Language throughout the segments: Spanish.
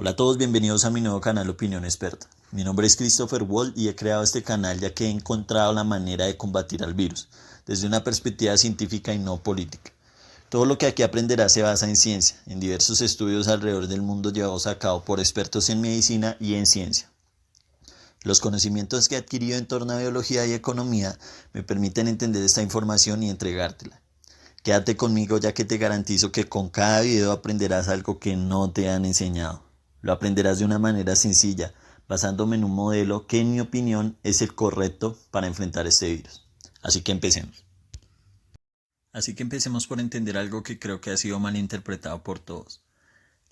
Hola a todos, bienvenidos a mi nuevo canal Opinión Experta. Mi nombre es Christopher Wall y he creado este canal ya que he encontrado la manera de combatir al virus, desde una perspectiva científica y no política. Todo lo que aquí aprenderás se basa en ciencia, en diversos estudios alrededor del mundo llevados a cabo por expertos en medicina y en ciencia. Los conocimientos que he adquirido en torno a biología y economía me permiten entender esta información y entregártela. Quédate conmigo ya que te garantizo que con cada video aprenderás algo que no te han enseñado. Lo aprenderás de una manera sencilla, basándome en un modelo que en mi opinión es el correcto para enfrentar este virus. Así que empecemos. Así que empecemos por entender algo que creo que ha sido malinterpretado por todos.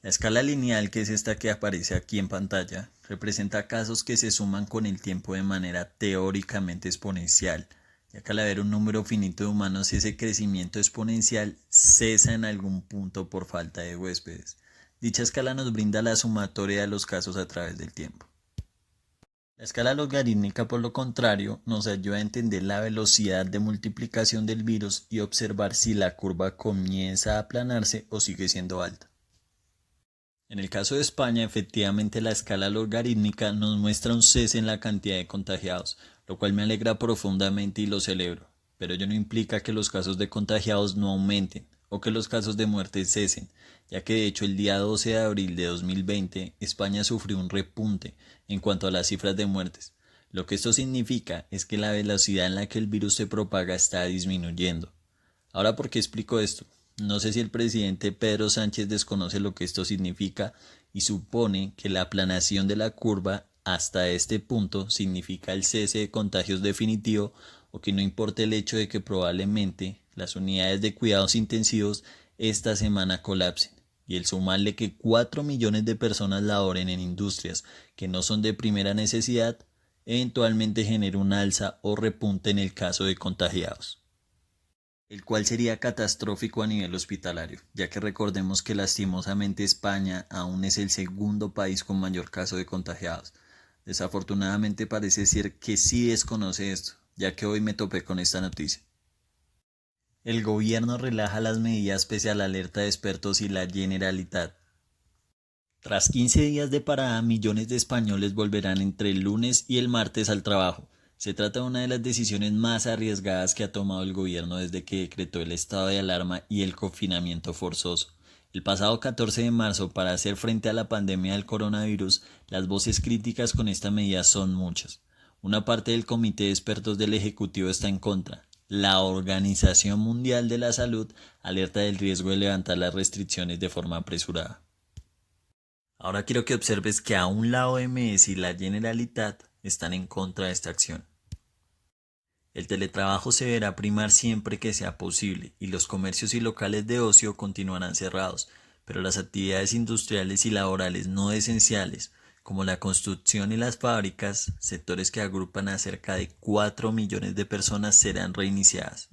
La escala lineal, que es esta que aparece aquí en pantalla, representa casos que se suman con el tiempo de manera teóricamente exponencial, ya que al haber un número finito de humanos ese crecimiento exponencial cesa en algún punto por falta de huéspedes. Dicha escala nos brinda la sumatoria de los casos a través del tiempo. La escala logarítmica, por lo contrario, nos ayuda a entender la velocidad de multiplicación del virus y observar si la curva comienza a aplanarse o sigue siendo alta. En el caso de España, efectivamente la escala logarítmica nos muestra un cese en la cantidad de contagiados, lo cual me alegra profundamente y lo celebro, pero ello no implica que los casos de contagiados no aumenten o que los casos de muerte cesen, ya que de hecho el día 12 de abril de 2020 España sufrió un repunte en cuanto a las cifras de muertes. Lo que esto significa es que la velocidad en la que el virus se propaga está disminuyendo. Ahora, ¿por qué explico esto? No sé si el presidente Pedro Sánchez desconoce lo que esto significa y supone que la aplanación de la curva hasta este punto significa el cese de contagios definitivo o que no importa el hecho de que probablemente las unidades de cuidados intensivos esta semana colapsen y el sumarle que 4 millones de personas laboren en industrias que no son de primera necesidad eventualmente genere un alza o repunte en el caso de contagiados, el cual sería catastrófico a nivel hospitalario, ya que recordemos que lastimosamente España aún es el segundo país con mayor caso de contagiados. Desafortunadamente parece ser que sí desconoce esto, ya que hoy me topé con esta noticia. El gobierno relaja las medidas pese a la alerta de expertos y la Generalitat. Tras 15 días de parada, millones de españoles volverán entre el lunes y el martes al trabajo. Se trata de una de las decisiones más arriesgadas que ha tomado el gobierno desde que decretó el estado de alarma y el confinamiento forzoso. El pasado 14 de marzo, para hacer frente a la pandemia del coronavirus, las voces críticas con esta medida son muchas. Una parte del comité de expertos del Ejecutivo está en contra. La Organización Mundial de la Salud alerta del riesgo de levantar las restricciones de forma apresurada. Ahora quiero que observes que aún la OMS y la Generalitat están en contra de esta acción. El teletrabajo se verá primar siempre que sea posible y los comercios y locales de ocio continuarán cerrados, pero las actividades industriales y laborales no esenciales, como la construcción y las fábricas, sectores que agrupan a cerca de 4 millones de personas, serán reiniciadas.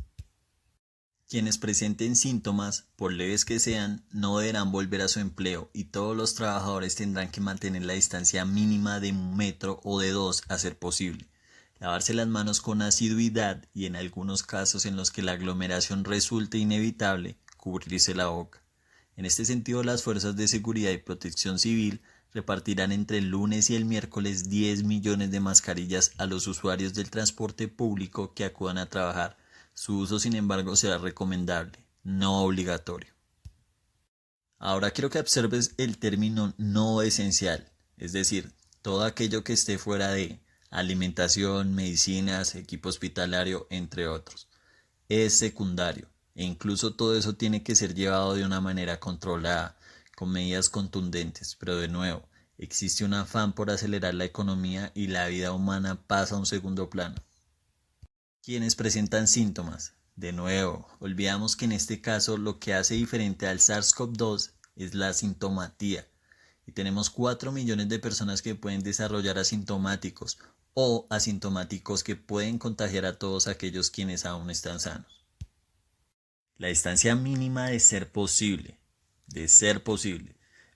Quienes presenten síntomas, por leves que sean, no deberán volver a su empleo y todos los trabajadores tendrán que mantener la distancia mínima de 1 metro o de 2 a ser posible, lavarse las manos con asiduidad y en algunos casos en los que la aglomeración resulte inevitable, cubrirse la boca. En este sentido, las fuerzas de seguridad y protección civil repartirán entre el lunes y el miércoles 10 millones de mascarillas a los usuarios del transporte público que acudan a trabajar. Su uso, sin embargo, será recomendable, no obligatorio. Ahora quiero que observes el término no esencial, es decir, todo aquello que esté fuera de alimentación, medicinas, equipo hospitalario, entre otros. Es secundario e incluso todo eso tiene que ser llevado de una manera controlada, con medidas contundentes, pero de nuevo, existe un afán por acelerar la economía y la vida humana pasa a un segundo plano. Quienes presentan síntomas. De nuevo, olvidamos que en este caso lo que hace diferente al SARS-CoV-2 es la sintomatía. Y tenemos 4 millones de personas que pueden desarrollar asintomáticos o asintomáticos que pueden contagiar a todos aquellos quienes aún están sanos. La distancia mínima de ser posible,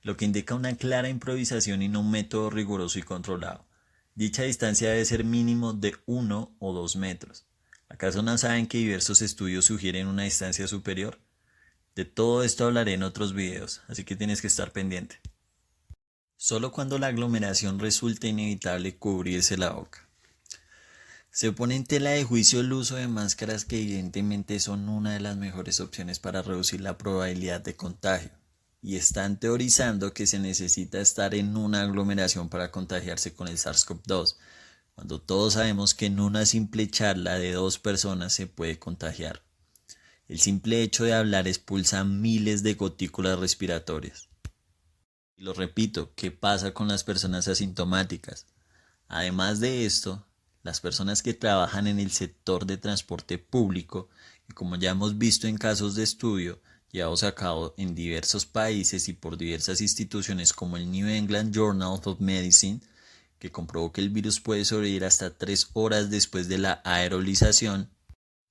lo que indica una clara improvisación y no un método riguroso y controlado. Dicha distancia debe ser mínimo de 1 o 2 metros. ¿Acaso no saben que diversos estudios sugieren una distancia superior? De todo esto hablaré en otros videos, así que tienes que estar pendiente. Solo cuando la aglomeración resulta inevitable cubrirse la boca. Se pone en tela de juicio el uso de máscaras que evidentemente son una de las mejores opciones para reducir la probabilidad de contagio, y están teorizando que se necesita estar en una aglomeración para contagiarse con el SARS-CoV-2, cuando todos sabemos que en una simple charla de dos personas se puede contagiar. El simple hecho de hablar expulsa miles de gotículas respiratorias. Y lo repito, ¿qué pasa con las personas asintomáticas? Además de esto, las personas que trabajan en el sector de transporte público, y como ya hemos visto en casos de estudio llevados a cabo en diversos países y por diversas instituciones como el New England Journal of Medicine, que comprobó que el virus puede sobrevivir hasta 3 horas después de la aerolización,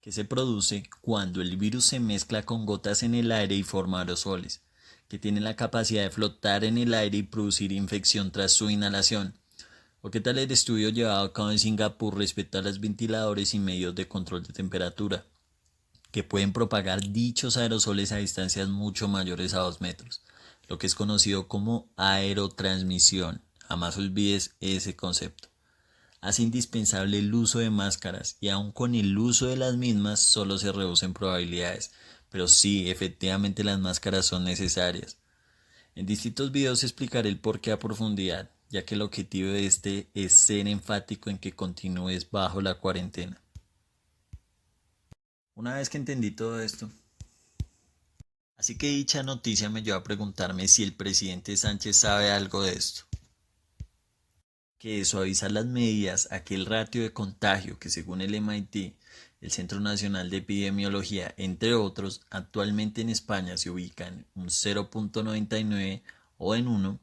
que se produce cuando el virus se mezcla con gotas en el aire y forma aerosoles, que tienen la capacidad de flotar en el aire y producir infección tras su inhalación. ¿O qué tal el estudio llevado a cabo en Singapur respecto a los ventiladores y medios de control de temperatura, que pueden propagar dichos aerosoles a distancias mucho mayores a 2 metros, lo que es conocido como aerotransmisión? Jamás olvides ese concepto. Hace indispensable el uso de máscaras y aun con el uso de las mismas solo se reducen probabilidades, pero sí, efectivamente las máscaras son necesarias. En distintos videos explicaré el porqué a profundidad, ya que el objetivo de este es ser enfático en que continúes bajo la cuarentena. Una vez que entendí todo esto, así que dicha noticia me llevó a preguntarme si el presidente Sánchez sabe algo de esto. Que suavizar las medidas a que el ratio de contagio que según el MIT, el Centro Nacional de Epidemiología, entre otros, actualmente en España se ubica en un 0.99 o en 1,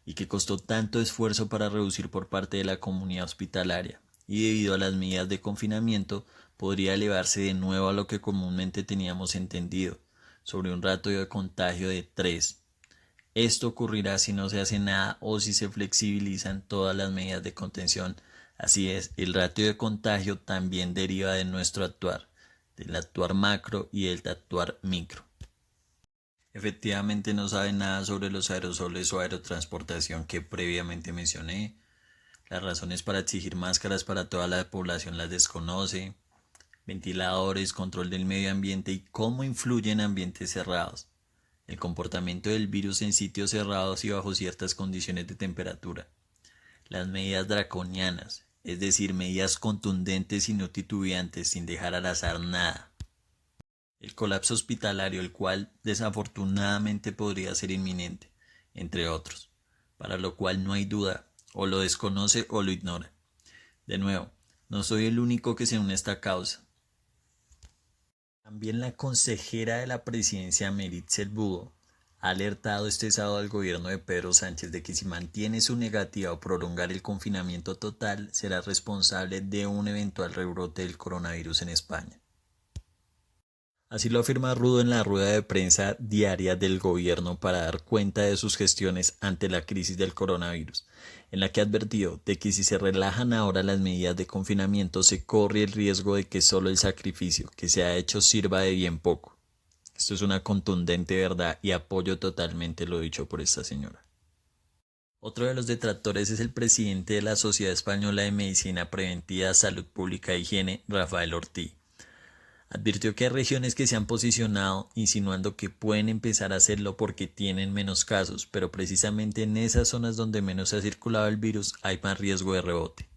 y que costó tanto esfuerzo para reducir por parte de la comunidad hospitalaria, y debido a las medidas de confinamiento podría elevarse de nuevo a lo que comúnmente teníamos entendido, sobre un ratio de contagio de 3. Esto ocurrirá si no se hace nada o si se flexibilizan todas las medidas de contención. Así es, el ratio de contagio también deriva de nuestro actuar, del actuar macro y del actuar micro. Efectivamente no sabe nada sobre los aerosoles o aerotransportación que previamente mencioné. Las razones para exigir máscaras para toda la población las desconoce. Ventiladores, control del medio ambiente y cómo influye en ambientes cerrados. El comportamiento del virus en sitios cerrados y bajo ciertas condiciones de temperatura. Las medidas draconianas, es decir, medidas contundentes y no titubeantes sin dejar al azar nada. El colapso hospitalario, el cual desafortunadamente podría ser inminente, entre otros, para lo cual no hay duda, o lo desconoce o lo ignora. De nuevo, no soy el único que se une a esta causa. También la consejera de la presidencia, Meritxell Budó, ha alertado este sábado al gobierno de Pedro Sánchez de que si mantiene su negativa o prolongar el confinamiento total, será responsable de un eventual rebrote del coronavirus en España. Así lo afirma Rudo en la rueda de prensa diaria del gobierno para dar cuenta de sus gestiones ante la crisis del coronavirus, en la que advirtió de que si se relajan ahora las medidas de confinamiento se corre el riesgo de que solo el sacrificio que se ha hecho sirva de bien poco. Esto es una contundente verdad y apoyo totalmente lo dicho por esta señora. Otro de los detractores es el presidente de la Sociedad Española de Medicina Preventiva, Salud Pública e Higiene, Rafael Ortiz. Advirtió que hay regiones que se han posicionado insinuando que pueden empezar a hacerlo porque tienen menos casos, pero precisamente en esas zonas donde menos ha circulado el virus hay más riesgo de rebote.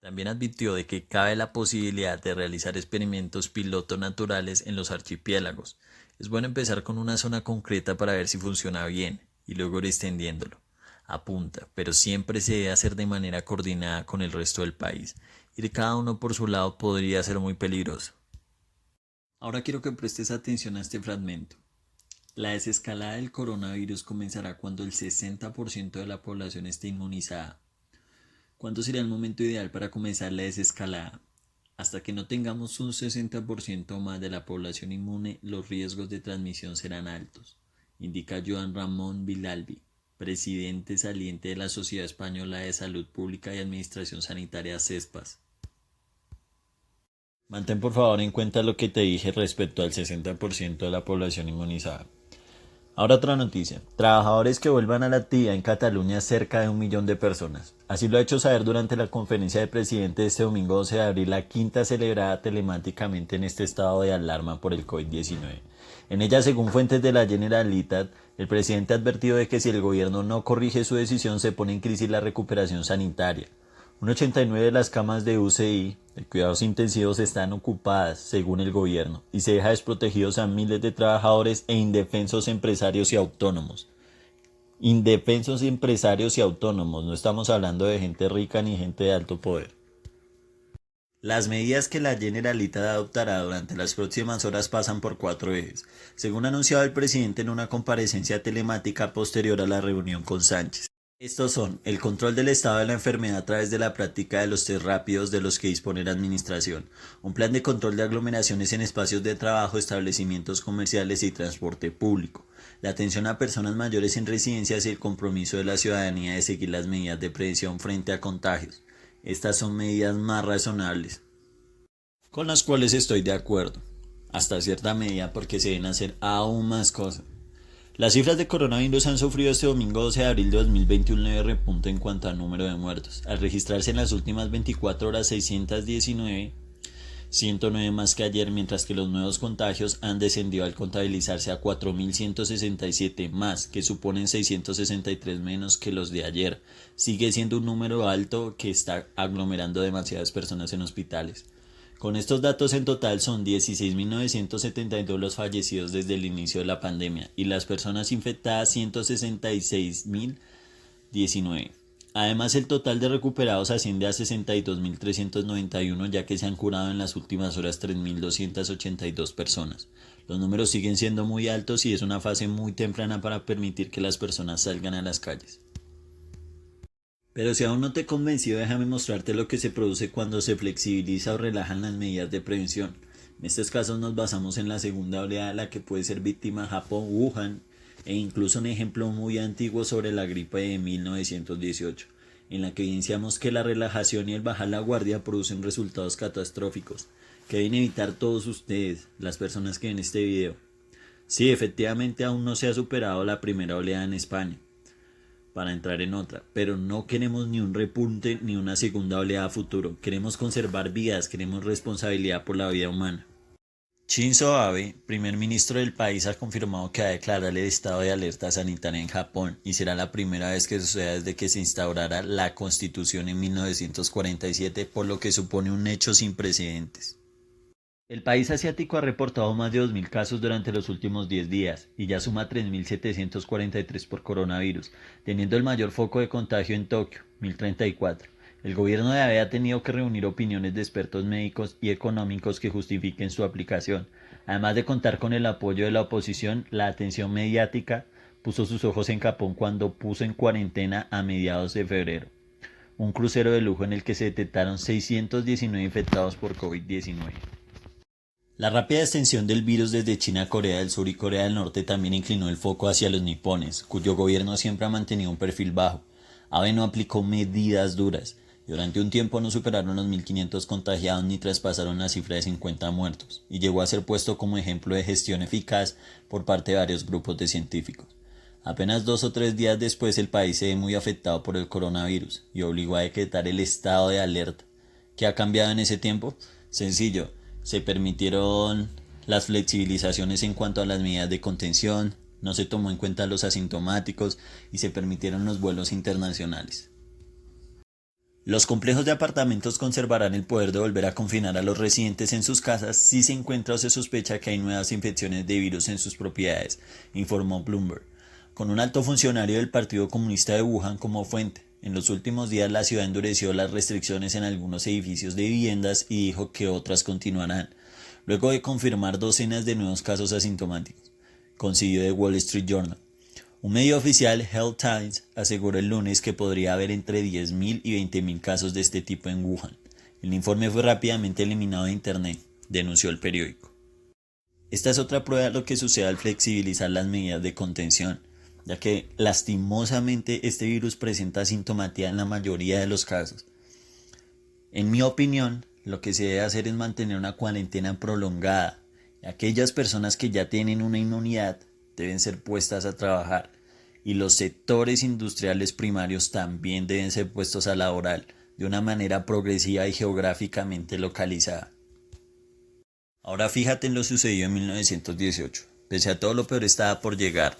También advirtió de que cabe la posibilidad de realizar experimentos piloto naturales en los archipiélagos. Es bueno empezar con una zona concreta para ver si funciona bien y luego ir extendiéndolo. Apunta, pero siempre se debe hacer de manera coordinada con el resto del país. Ir cada uno por su lado podría ser muy peligroso. Ahora quiero que prestes atención a este fragmento. La desescalada del coronavirus comenzará cuando el 60% de la población esté inmunizada. ¿Cuándo sería el momento ideal para comenzar la desescalada? Hasta que no tengamos un 60% más de la población inmune, los riesgos de transmisión serán altos, indica Joan Ramon Vilalbi, presidente saliente de la Sociedad Española de Salud Pública y Administración Sanitaria CESPAS. Mantén por favor en cuenta lo que te dije respecto al 60% de la población inmunizada. Ahora otra noticia. Trabajadores que vuelvan a la actividad en Cataluña cerca de 1 millón de personas. Así lo ha hecho saber durante la conferencia de presidente este domingo 12 de abril, la quinta celebrada telemáticamente en este estado de alarma por el COVID-19. En ella, según fuentes de la Generalitat, el presidente ha advertido de que si el gobierno no corrige su decisión se pone en crisis la recuperación sanitaria. Un 89 de las camas de UCI, de cuidados intensivos, están ocupadas, según el gobierno, y se deja desprotegidos a miles de trabajadores e indefensos empresarios y autónomos. Indefensos empresarios y autónomos, no estamos hablando de gente rica ni gente de alto poder. Las medidas que la Generalitat adoptará durante las próximas horas pasan por 4 ejes, según ha anunciado el presidente en una comparecencia telemática posterior a la reunión con Sánchez. Estos son el control del estado de la enfermedad a través de la práctica de los test rápidos de los que dispone la administración, un plan de control de aglomeraciones en espacios de trabajo, establecimientos comerciales y transporte público, la atención a personas mayores en residencias y el compromiso de la ciudadanía de seguir las medidas de prevención frente a contagios. Estas son medidas más razonables, con las cuales estoy de acuerdo, hasta cierta medida porque se deben hacer aún más cosas. Las cifras de coronavirus han sufrido este domingo 12 de abril de 2021 un leve repunte en cuanto al número de muertos, al registrarse en las últimas 24 horas 619, 109 más que ayer, mientras que los nuevos contagios han descendido al contabilizarse a 4.167 más, que suponen 663 menos que los de ayer. Sigue siendo un número alto que está aglomerando demasiadas personas en hospitales. Con estos datos en total son 16.972 los fallecidos desde el inicio de la pandemia y las personas infectadas 166.019. Además, el total de recuperados asciende a 62.391, ya que se han curado en las últimas horas 3.282 personas. Los números siguen siendo muy altos y es una fase muy temprana para permitir que las personas salgan a las calles. Pero si aún no te he convencido, déjame mostrarte lo que se produce cuando se flexibiliza o relajan las medidas de prevención. En estos casos nos basamos en la segunda oleada, la que puede ser víctima Japón, Wuhan, e incluso un ejemplo muy antiguo sobre la gripe de 1918, en la que evidenciamos que la relajación y el bajar la guardia producen resultados catastróficos, que deben evitar todos ustedes, las personas que ven este video. Sí, efectivamente aún no se ha superado la primera oleada en España, para entrar en otra, pero no queremos ni un repunte ni una segunda oleada a futuro. Queremos conservar vidas, queremos responsabilidad por la vida humana. Shinzo Abe, primer ministro del país, ha confirmado que va a declarar el estado de alerta sanitaria en Japón y será la primera vez que suceda desde que se instaurara la Constitución en 1947, por lo que supone un hecho sin precedentes. El país asiático ha reportado más de 2.000 casos durante los últimos 10 días y ya suma 3.743 por coronavirus, teniendo el mayor foco de contagio en Tokio, 1.034. El gobierno de Abe ha tenido que reunir opiniones de expertos médicos y económicos que justifiquen su aplicación. Además de contar con el apoyo de la oposición, la atención mediática puso sus ojos en Japón cuando puso en cuarentena a mediados de febrero un crucero de lujo en el que se detectaron 619 infectados por COVID-19. La rápida extensión del virus desde China a Corea del Sur y Corea del Norte también inclinó el foco hacia los nipones, cuyo gobierno siempre ha mantenido un perfil bajo. Abe no aplicó medidas duras y durante un tiempo no superaron los 1.500 contagiados ni traspasaron la cifra de 50 muertos, y llegó a ser puesto como ejemplo de gestión eficaz por parte de varios grupos de científicos. Apenas 2 o 3 días después el país se ve muy afectado por el coronavirus y obligó a decretar el estado de alerta. ¿Qué ha cambiado en ese tiempo? Sencillo. Se permitieron las flexibilizaciones en cuanto a las medidas de contención, no se tomó en cuenta a los asintomáticos y se permitieron los vuelos internacionales. Los complejos de apartamentos conservarán el poder de volver a confinar a los residentes en sus casas si se encuentra o se sospecha que hay nuevas infecciones de virus en sus propiedades, informó Bloomberg, con un alto funcionario del Partido Comunista de Wuhan como fuente. En los últimos días la ciudad endureció las restricciones en algunos edificios de viviendas y dijo que otras continuarán, luego de confirmar docenas de nuevos casos asintomáticos, consiguió The Wall Street Journal. Un medio oficial, Health Times, aseguró el lunes que podría haber entre 10.000 y 20.000 casos de este tipo en Wuhan. El informe fue rápidamente eliminado de Internet, denunció el periódico. Esta es otra prueba de lo que sucede al flexibilizar las medidas de contención, ya que lastimosamente este virus presenta sintomatía en la mayoría de los casos. En mi opinión, lo que se debe hacer es mantener una cuarentena prolongada. Aquellas personas que ya tienen una inmunidad deben ser puestas a trabajar y los sectores industriales primarios también deben ser puestos a laboral de una manera progresiva y geográficamente localizada. Ahora fíjate en lo sucedido en 1918. Pese a todo lo peor estaba por llegar.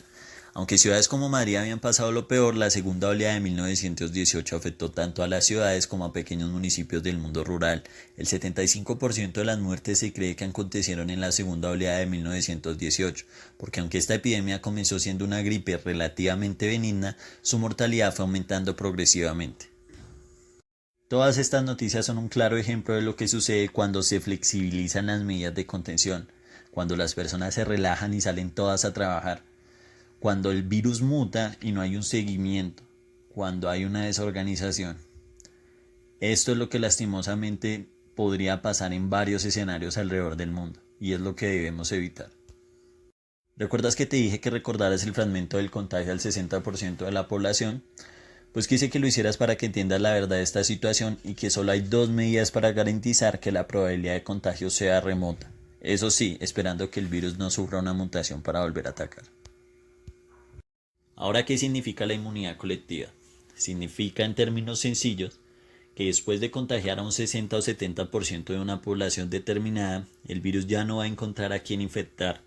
Aunque ciudades como Madrid habían pasado lo peor, la segunda oleada de 1918 afectó tanto a las ciudades como a pequeños municipios del mundo rural. El 75% de las muertes se cree que acontecieron en la segunda oleada de 1918, porque aunque esta epidemia comenzó siendo una gripe relativamente benigna, su mortalidad fue aumentando progresivamente. Todas estas noticias son un claro ejemplo de lo que sucede cuando se flexibilizan las medidas de contención, cuando las personas se relajan y salen todas a trabajar, cuando el virus muta y no hay un seguimiento, cuando hay una desorganización. Esto es lo que lastimosamente podría pasar en varios escenarios alrededor del mundo, y es lo que debemos evitar. ¿Recuerdas que te dije que recordaras el fragmento del contagio al 60% de la población? Pues quise que lo hicieras para que entiendas la verdad de esta situación y que solo hay dos medidas para garantizar que la probabilidad de contagio sea remota. Eso sí, esperando que el virus no sufra una mutación para volver a atacar. Ahora, ¿qué significa la inmunidad colectiva? Significa, en términos sencillos, que después de contagiar a un 60 o 70% de una población determinada, el virus ya no va a encontrar a quien infectar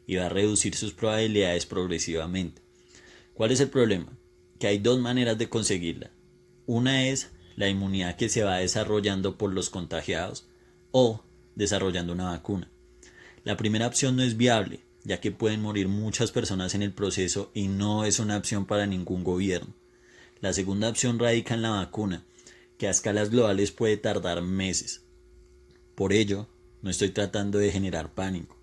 y va a reducir sus probabilidades progresivamente. ¿Cuál es el problema? Que hay dos maneras de conseguirla. Una es la inmunidad que se va desarrollando por los contagiados o desarrollando una vacuna. La primera opción no es viable, ya que pueden morir muchas personas en el proceso y no es una opción para ningún gobierno. La segunda opción radica en la vacuna, que a escalas globales puede tardar meses. Por ello, no estoy tratando de generar pánico.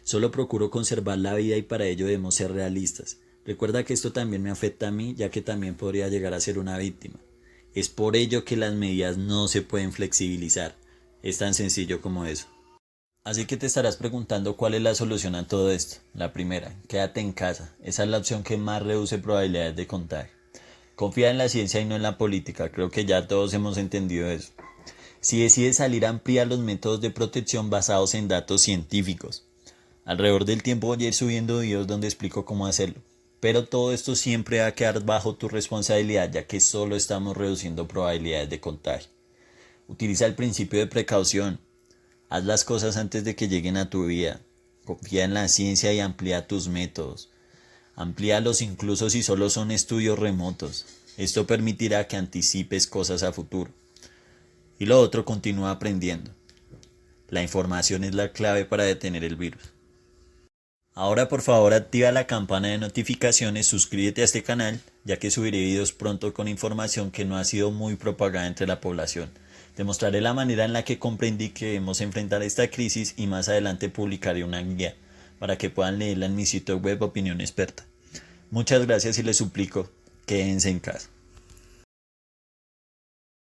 Solo procuro conservar la vida y para ello debemos ser realistas. Recuerda que esto también me afecta a mí, ya que también podría llegar a ser una víctima. Es por ello que las medidas no se pueden flexibilizar. Es tan sencillo como eso. Así que te estarás preguntando cuál es la solución a todo esto. La primera, quédate en casa. Esa es la opción que más reduce probabilidades de contagio. Confía en la ciencia y no en la política. Creo que ya todos hemos entendido eso. Si decides salir, amplía los métodos de protección basados en datos científicos. Alrededor del tiempo voy a ir subiendo videos donde explico cómo hacerlo. Pero todo esto siempre va a quedar bajo tu responsabilidad, ya que solo estamos reduciendo probabilidades de contagio. Utiliza el principio de precaución. Haz las cosas antes de que lleguen a tu vida. Confía en la ciencia y amplía tus métodos. Amplíalos incluso si solo son estudios remotos. Esto permitirá que anticipes cosas a futuro. Y lo otro, continúa aprendiendo. La información es la clave para detener el virus. Ahora por favor activa la campana de notificaciones, suscríbete a este canal, ya que subiré videos pronto con información que no ha sido muy propagada entre la población. Te mostraré la manera en la que comprendí que debemos enfrentar esta crisis y más adelante publicaré una guía para que puedan leerla en mi sitio web Opinión Experta. Muchas gracias y les suplico, quédense en casa.